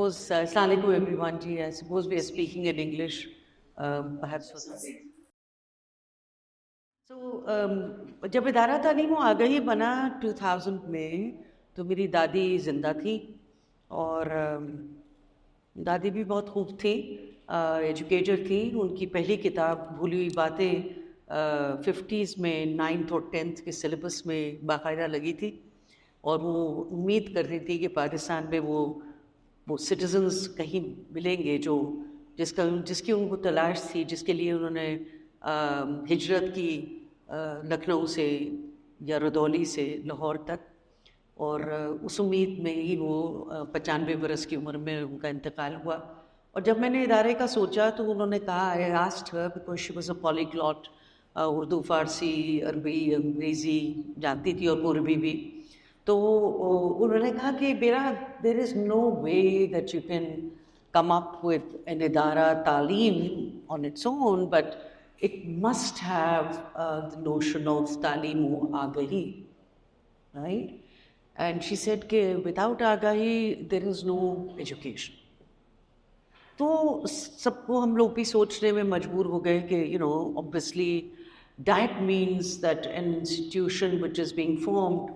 Assalamu alaikum everyone. I suppose we are speaking in English, perhaps for some. जब इदारा तालीम आगही बना 2000 में, तो मेरी दादी ज़िंदा थी और दादी भी बहुत खूब थी, एजुकेटर थी. उनकी पहली किताब भूली हुई बातें 50s में 9th और 10th के सिलेबस में बाकायदा लगी थी और वो उम्मीद करती थी कि पाकिस्तान में वो सिटीजन्स कहीं मिलेंगे जो जिसकी उनको तलाश थी, जिसके लिए उन्होंने हिजरत की लखनऊ से या रदौली से लाहौर तक. और उस उम्मीद में ही वो 95 बरस की उम्र में उनका इंतकाल हुआ. और जब मैंने इदारे का सोचा तो उन्होंने कहा, I asked her because she was a polyglot, Urdu, Farsi, Arabi, Angrezi जानती थी और पूर्वी भी. तो उन्होंने कहा कि बेरा, there is no way that you can come up with an idara taaleem on its own, but it must have the notion of taaleem agahi, right? And she said कि without agahi there is no education. तो सबको हम लोग भी सोचने में मजबूर हो गए कि obviously that means that an institution which is being formed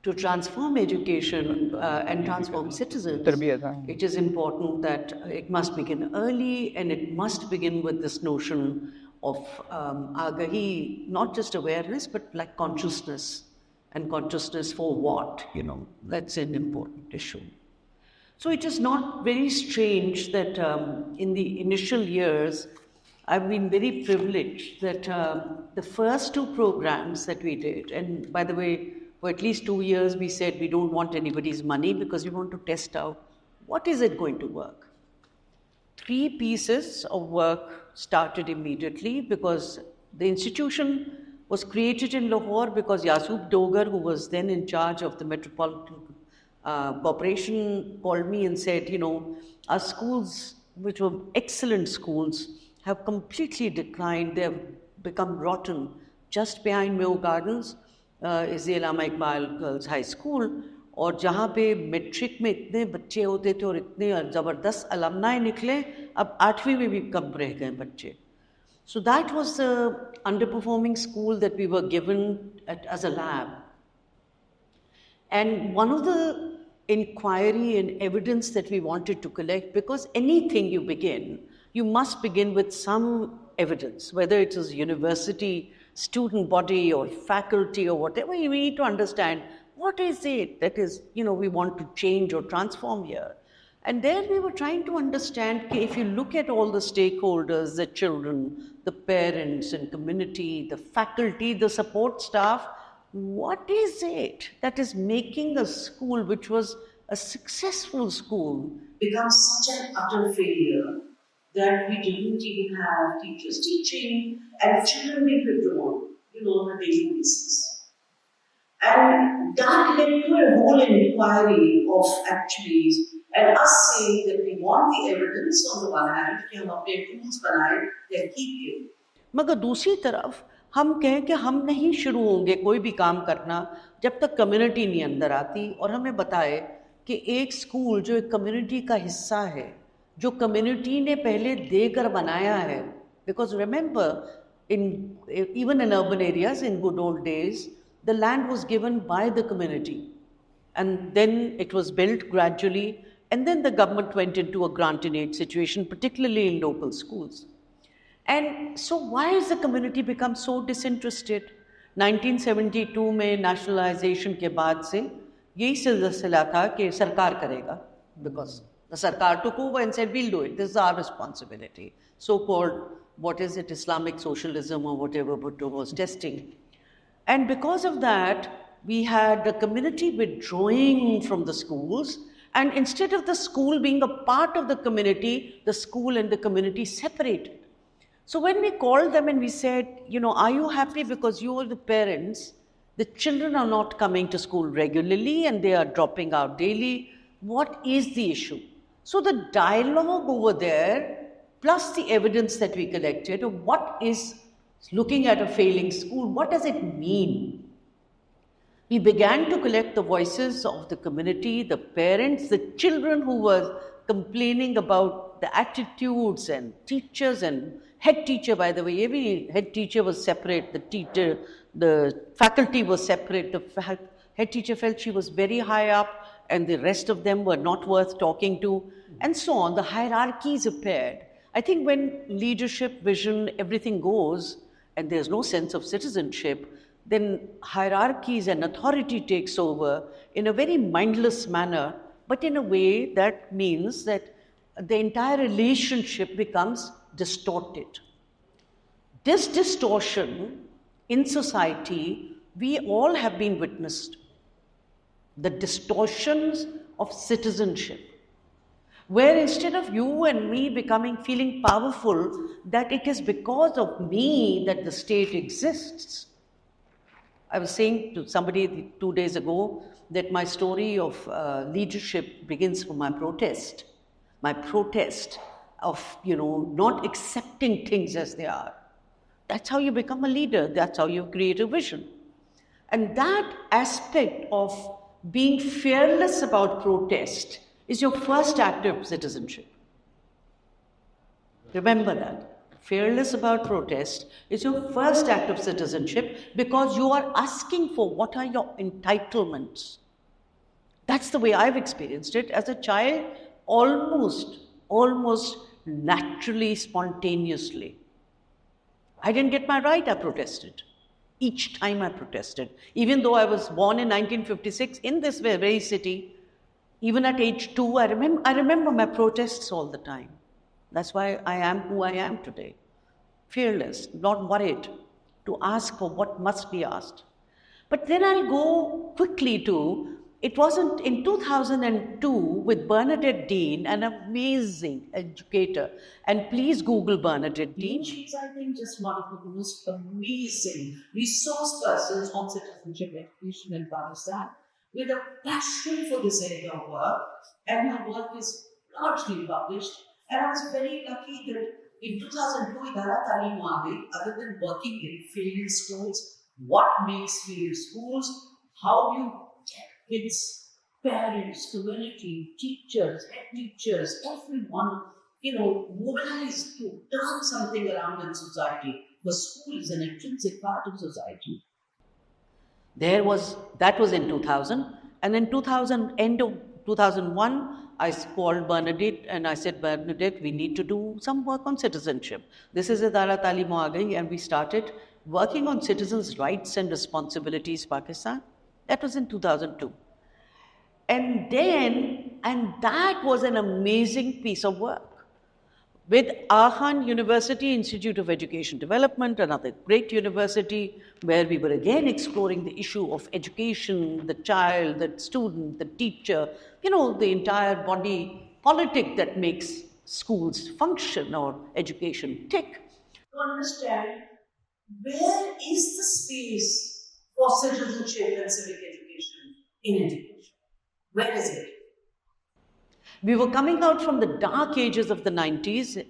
to transform education and transform citizens, it is important that it must begin early, and it must begin with this notion of agahi, not just awareness, but like consciousness. And consciousness for what? That's an important issue. So it is not very strange that in the initial years, I've been very privileged that the first two programs that we did, and by the way, for at least 2 years, we said we don't want anybody's money because we want to test out what is it going to work. 3 pieces of work started immediately because the institution was created in Lahore because Yasub Dogar, who was then in charge of the Metropolitan Corporation, called me and said, our schools, which were excellent schools, have completely declined. They have become rotten. Just behind Mayo Gardens is the Allama Iqbal Girls High School, और जहाँ पे matric में इतने बच्चे होते थे और इतने ज़बरदस्त अलमनाई निकले, अब 8वीं में भी कम रह गए बच्चे. So that was the underperforming school that we were given as a lab. And one of the inquiry and evidence that we wanted to collect, because anything you begin, you must begin with some evidence, whether it is university, student body or faculty or whatever, you need to understand what is it that is, we want to change or transform here. And there we were trying to understand if you look at all the stakeholders, the children, the parents and community, the faculty, the support staff, what is it that is making a school which was a successful school become such an utter failure that we didn't even have teachers teaching and children being withdrawn, on a daily basis. And that led to a whole inquiry of actually, and us saying that we want the evidence on the one hand, कि हम अपने tools बनाएं, then keep it. मगर दूसरी तरफ हम कहें कि हम नहीं शुरू होंगे कोई भी काम करना जब तक कम्युनिटी नहीं अंदर आती और हमें बताए कि एक स्कूल जो एक कम्युनिटी का हिस्सा है, जो कम्युनिटी ने पहले देकर बनाया है. Because remember, even in urban areas in good old days, the land was given by the community, and then it was built gradually, and then the government went into a grant in aid situation, particularly in local schools. And so why has the community become so disinterested? 1972 में nationalization के बाद से यही सिलसिला था कि सरकार करेगा, because the sarkar took over and said, we'll do it, this is our responsibility. So-called, what is it, Islamic socialism or whatever Bhutto was testing. And because of that, we had the community withdrawing from the schools, and instead of the school being a part of the community, the school and the community separated. So when we called them and we said, are you happy because you are the parents, the children are not coming to school regularly and they are dropping out daily, what is the issue? So the dialogue over there, plus the evidence that we collected of what is looking at a failing school, what does it mean? We began to collect the voices of the community, the parents, the children who were complaining about the attitudes, and teachers and head teacher, by the way. Every head teacher was separate, the faculty was separate. Head teacher felt she was very high up and the rest of them were not worth talking to, and so on. The hierarchies appeared. I think when leadership, vision, everything goes, and there's no sense of citizenship, then hierarchies and authority takes over in a very mindless manner, but in a way that means that the entire relationship becomes distorted. This distortion in society, we all have been witnessed. The distortions of citizenship, where instead of you and me feeling powerful, that it is because of me that the state exists. I was saying to somebody 2 days ago that my story of leadership begins from my protest of, not accepting things as they are. That's how you become a leader. That's how you create a vision. And that aspect of being fearless about protest is your first act of citizenship. Remember that. Fearless about protest is your first act of citizenship, because you are asking for what are your entitlements. That's the way I've experienced it as a child, almost naturally, spontaneously. I didn't get my right, I protested. Each time I protested. Even though I was born in 1956 in this very city, even at age 2, I remember my protests all the time. That's why I am who I am today. Fearless, not worried to ask for what must be asked. But then I'll go quickly to, it wasn't in 2002 with Bernadette Dean, an amazing educator. And please Google Bernadette Dean. She's, I think, just one of the most amazing resource persons on citizenship education in Pakistan, with a passion for this area of work, and her work is largely published. And I was very lucky that in 2002, Idara Talim Waage, other than working in failed schools, what makes failed schools, how you get kids, parents, community, teachers, head teachers, everyone, mobilized to turn something around in society. The school is an intrinsic part of society. That was in 2000, and in 2000, end of 2001, I called Bernadette and I said, Bernadette, we need to do some work on citizenship. This is Idara Talim Waage, and we started working on citizens' rights and responsibilities, Pakistan. That was in 2002. And that was an amazing piece of work. With Ahan University Institute of Education Development, another great university, where we were again exploring the issue of education, the child, the student, the teacher, the entire body politic that makes schools function or education tick. To understand where is the space for citizenship and civic education in education? Where is it? We were coming out from the dark ages of the 90s,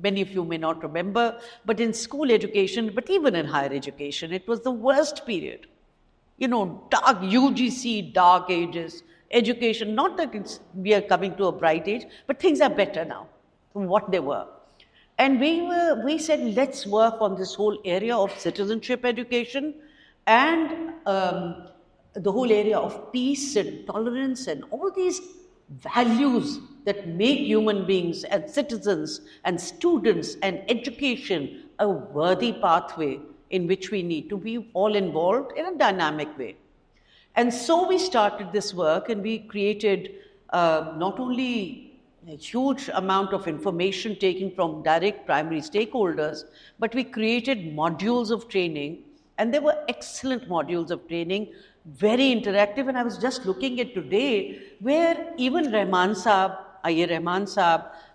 many of you may not remember, but in school education, but even in higher education, it was the worst period. Dark UGC, dark ages, education, not that we are coming to a bright age, but things are better now from what they were. And we said, let's work on this whole area of citizenship education and the whole area of peace and tolerance and all these values that make human beings and citizens and students and education a worthy pathway in which we need to be all involved in a dynamic way. And so we started this work, and we created not only a huge amount of information taken from direct primary stakeholders, but we created modules of training, and they were excellent modules of training, very interactive. And I was just looking at today where even Rahman Saab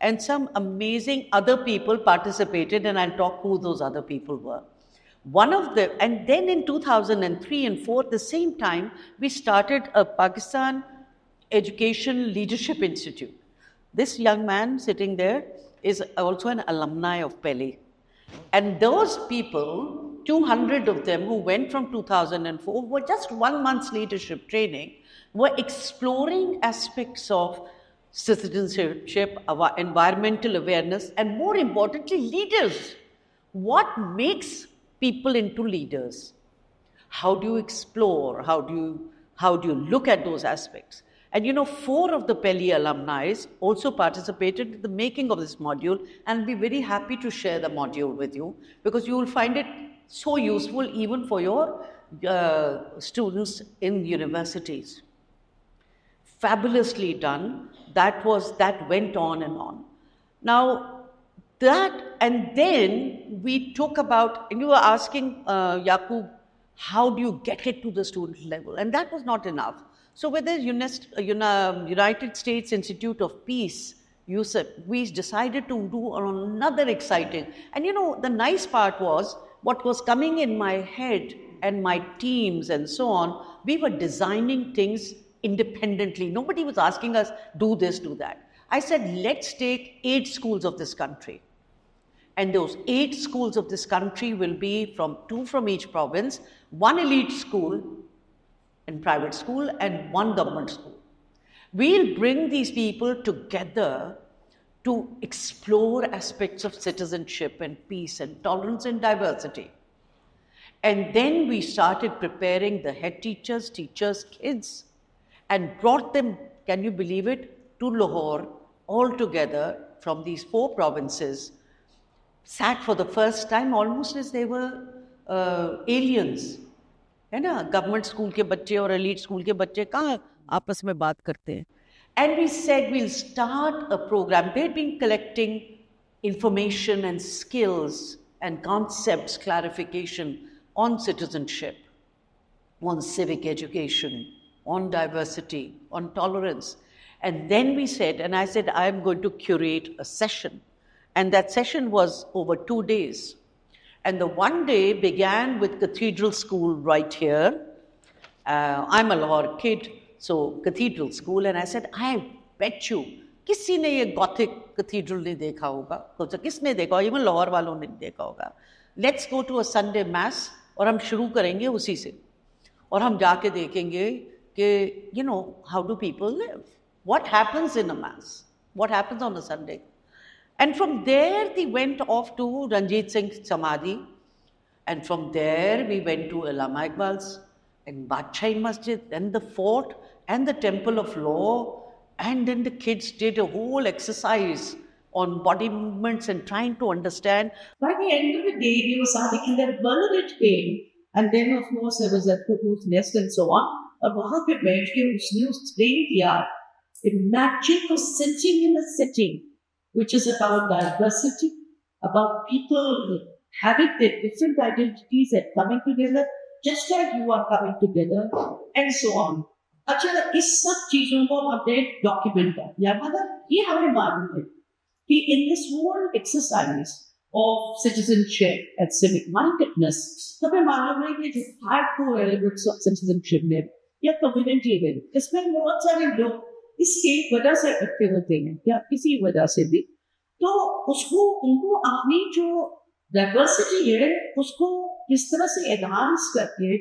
and some amazing other people participated, and I'll talk who those other people were. And then in 2003 and 4, at the same time, we started a Pakistan Education Leadership Institute. This young man sitting there is also an alumni of Pele. And those people 200 of them who went from 2004 were just 1 month's leadership training, were exploring aspects of citizenship, environmental awareness, and more importantly, leaders. What makes people into leaders? How do you explore? How do you look at those aspects? And 4 of the Peli alumni also participated in the making of this module, and I'll be very happy to share the module with you because you will find it so useful even for your students in universities. Fabulously done. That went on and on. Now, and then we talk about, and you were asking Yaqub, how do you get it to the student level? And that was not enough. So with the United States Institute of Peace, USIP, we decided to do another exciting. And the nice part was, what was coming in my head and my teams and so on, we were designing things independently. Nobody was asking us, do this, do that. I said, let's take 8 schools of this country. And those 8 schools of this country will be 2 from each province, 1 elite school and private school, and 1 government school. We'll bring these people together to explore aspects of citizenship and peace and tolerance and diversity. And then we started preparing the head teachers, kids, and brought them, can you believe it, to Lahore, all together from these 4 provinces, sat for the first time almost as they were aliens. है ना, government school के बच्चे और elite school के बच्चे कहाँ आपस में बात करते हैं. And we said we'll start a program. They'd been collecting information and skills and concepts, clarification on citizenship, on civic education, on diversity, on tolerance. And then we said, and I said, I'm going to curate a session. And that session was over 2 days. And the one day began with Cathedral School right here. I'm a Lahore kid, so Cathedral School. And I said, I bet you, किसी ने ये Gothic Cathedral नहीं देखा होगा. तो किसने देखा? Even Lahore वालों ने नहीं देखा होगा. Let's go to a Sunday Mass और हम शुरू करेंगे उसी से. और हम जाके देखेंगे कि, how do people live? What happens in a Mass? What happens on a Sunday? And from there, we went off to Ranjit Singh Samadhi. And from there, we went to Allama Iqbal's and Badshai Masjid, and the fort, and the Temple of Law. And then the kids did a whole exercise on body movements and trying to understand. By the end of the day, we were starting, and then Bernadette came. And then, of course, there was a cuckoo's nest and so on. और वहाँ पे बैठ के उसने explain किया. Imagine you're sitting in a setting which is about diversity, about people having their different identities and coming together, just like you are coming together, and so on. अच्छा, इस सब चीजों को हमने document कर दिया. मतलब ये हमें मालूम है कि in this whole exercise of citizenship and civic mindedness, हमें मालूम है कि जो hardcore elements of citizenship में या community में, इसमें बहुत सारे लोग इसकी वजह से इकट्ठे होते हैं या किसी वजह से भी, तो उनको अपनी जो डाइवर्सिटी है उसको किस तरह से एनहांस करके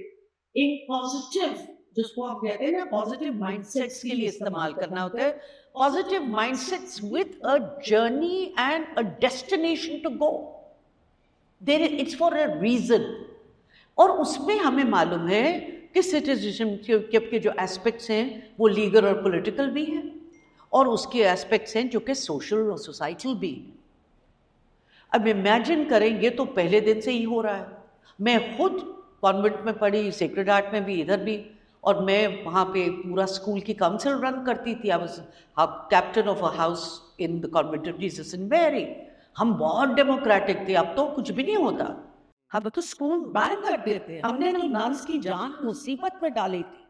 एक पॉजिटिव, जिसको हम कहते हैं ना पॉजिटिव माइंडसेट्स के लिए इस्तेमाल करना होता है. Positive mindsets with a journey and a destination to go. It's for a reason. और उसमें हमें मालूम है कि सिटीजनशिप के जो एस्पेक्ट्स हैं वो लीगल और पॉलिटिकल भी हैं, और उसके एस्पेक्ट्स हैं जो कि सोशल और सोसाइटल भी. अब इमेजिन करें, ये तो पहले दिन से ही हो रहा है. मैं खुद कॉन्वेंट में पढ़ी, सेक्रेड हार्ट में भी, इधर भी, और मैं वहाँ पे पूरा स्कूल की काउंसिल रन करती थी. I was captain of a house in the convent of Jesus in Mary. हम बहुत डेमोक्रेटिक थे. अब तो कुछ भी नहीं होता. हम तो स्कूल बैन कर देते. हमने नन्स की जान मुसीबत में डाली थी.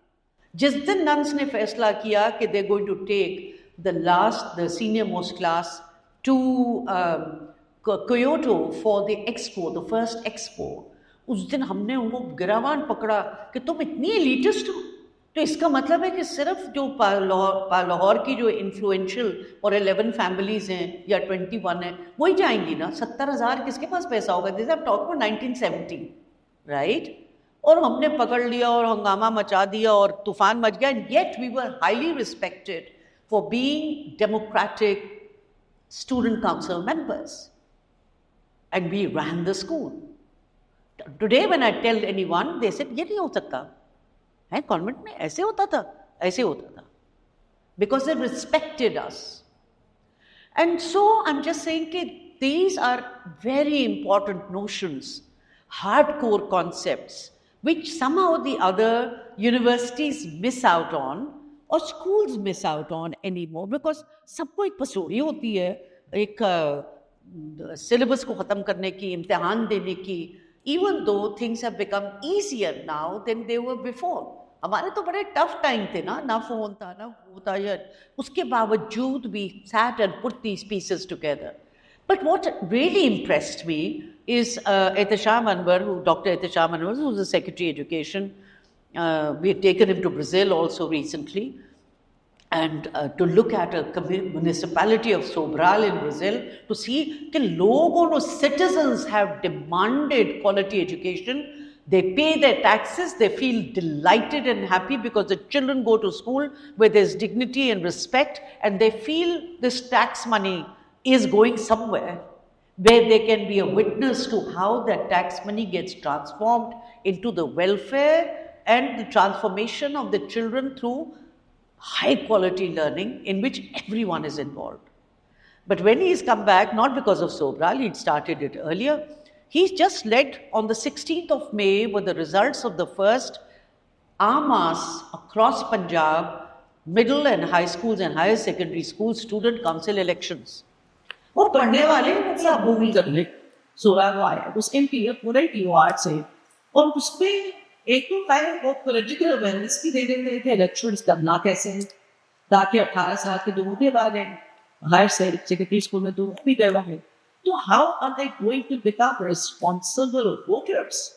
जिस दिन नन्स ने फैसला किया कि they going to take the senior most class to Kyoto for the expo, the first expo, उस दिन हमने उनको गिरावान पकड़ा कि तुम इतनी एलिटिस्ट हो. तो इसका मतलब है कि सिर्फ जो लाहौर की जो इन्फ्लुएंशियल और 11 फैमिलीज हैं या 21 हैं वही जाएंगी ना. 70,000 किसके पास पैसा होगा. This I am talking about 1970. right? और हमने पकड़ लिया और हंगामा मचा दिया और तूफान मच गया, and yet we were highly respected for being democratic student council members, and we ran the school. Today when I tell anyone, they said ये नहीं हो सकता है, कॉन्वेंट में ऐसे होता था, ऐसे होता था, because they respected us. And so I'm just saying that these are very important notions, hardcore concepts, which somehow the other universities miss out on or schools miss out on anymore, because सबको एक पसौड़ी होती है एक syllabus को ख़त्म करने की, इम्तिहान देने की, even though things have become easier now than they were before. हमारे तो बड़े टफ टाइम थे ना फोन था ना होता है, उसके बावजूद we sat and put these pieces together. But what really impressed me is Ehtisham Anwar, Dr. Ehtisham Anwar, who was the Secretary of Education. We had taken him to Brazil also recently, and to look at a municipality of Sobral in Brazil, to see that logo citizens have demanded quality education. They pay their taxes, they feel delighted and happy because the children go to school where there's dignity and respect, and they feel this tax money is going somewhere where they can be a witness to how that tax money gets transformed into the welfare and the transformation of the children through high quality learning in which everyone is involved. But when he's come back, not because of Sobral, he'd started it earlier, he's just led on the 16th of May with the results of the first en masse across Punjab, middle and high schools and higher secondary schools student council elections. और पढ़ने वाले मतलब भूमि करने सोलह को आया उस MP पूरे टीवार से, और उसमें एक तो टाइम वो पॉलिटिकल अवेयरनेस भी दे देते थे इलेक्शंस करना कैसे है, ताकि 18 साल के दो के बाद हायर सेकेंडरी स्कूल में दो भी गए हैं, तो how are they going to become responsible voters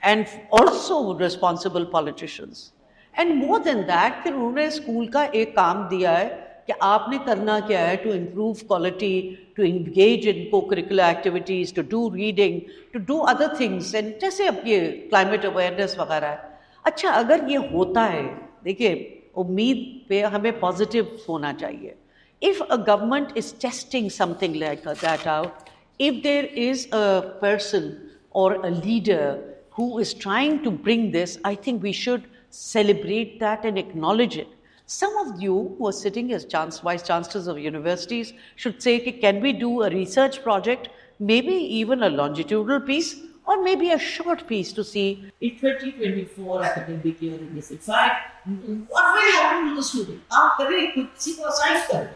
and also responsible politicians. And more than that, फिर उन्होंने स्कूल का एक काम दिया है कि आपने करना क्या है to improve quality, to engage in co-curricular activities, to do reading, to do other things, and जैसे अब ये climate awareness वगैरह है. अच्छा, अगर ये होता है, देखिए उम्मीद पे हमें positive होना चाहिए. If a government is testing something like that out, if there is a person or a leader who is trying to bring this, I think we should celebrate that and acknowledge it. Some of you who are sitting as vice chancellors of universities should say, can we do a research project, maybe even a longitudinal piece, or maybe a short piece to see. In 2024 academic year in this, in fact, what will happen to the student? After they could see what science कर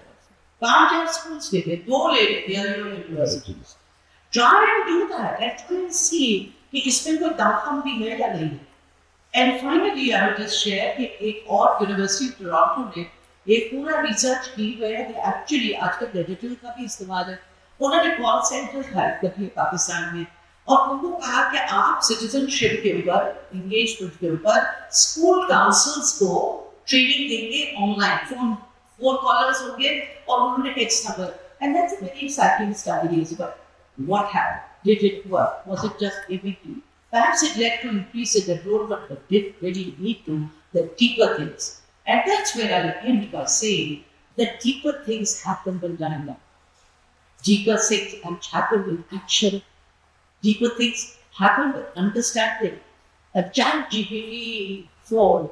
पांच schools ले ले, दो ले ले, they are your universities. Try and do that. Let's go and see कि इसमें कोई दाखम भी है या नहीं. And finally, I will just share कि एक और यूनिवर्सिटी टोरंटो ने एक पूरा रिसर्च की where they actually आजकल डिजिटल का भी इस्तेमाल है. उन्होंने कॉल सेंटर हेल्प किए पाकिस्तान में और उनको कहा कि आप सिटीजनशिप के ऊपर, एंगेजमेंट के ऊपर स्कूल काउंसिल्स को ट्रेनिंग देंगे ऑनलाइन, फोन कॉलर्स होंगे और उन्होंने text number. And that's a very exciting study is about what happened. Did it work? Was it just ABT? Perhaps it led to increase in enrollment, but did really lead to the deeper things. And that's where I'll end by saying that deeper things happen with dialogue. Deeper things happen with action. Deeper things happen with understanding. A ChatGPT 4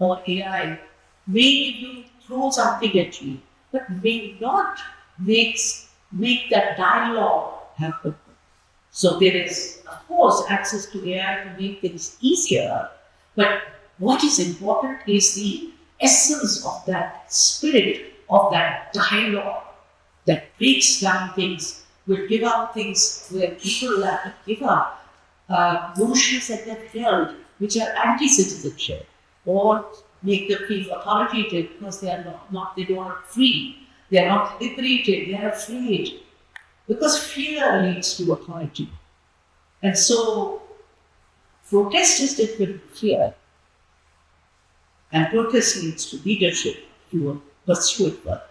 or AI may you throw something at me, but may not make that dialogue happen. So there is, of course, access to AI to make things easier, but what is important is the essence of that spirit, of that dialogue that breaks down things, will give up things where people have to give up notions that they've held which are anti-citizenship, or make them feel authoritative because they are they don't are free, they are not liberated, they are afraid. Because fear leads to authority. And so, protest is different from fear. And protest leads to leadership if you pursue it further.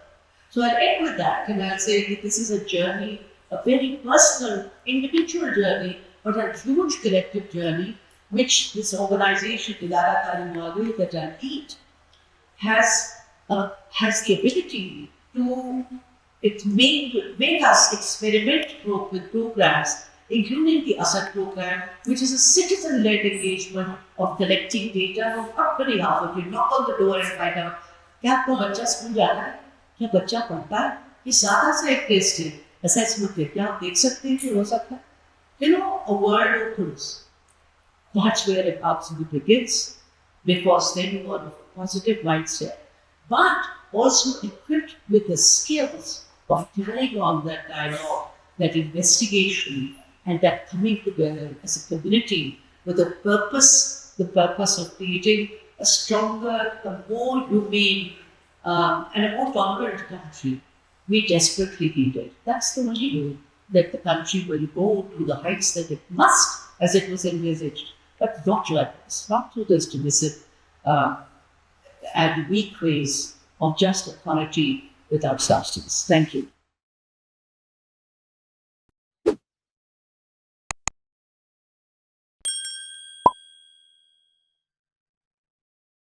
So I'll end with that, and I'll say that this is a journey, a very personal, individual journey, but a huge collective journey which this organization, Idara that I lead, has the ability to make us experiment with programs, including the ASAT program, which is a citizen-led engagement of collecting data of company half. You knock on the door and find out, क्या आपका बच्चा school जाता है, क्या बच्चा पढ़ता है, ये ज़्यादा सा एक टेस्ट है, असेसमेंट है, क्या आप देख सकते हैं कि हो सकता है? A world opens. That's where it absolutely begins, because then you are of a positive mindset, but also equipped with the skills of carrying on that dialogue, that investigation, and that coming together as a community with a purpose, the purpose of creating a stronger, a more humane, and a more tolerant country. We desperately need it. That's the only way that the country will go to the heights that it must, as it was envisaged, but not like this, not through this divisive and weak ways of just authority without substance. Thank you.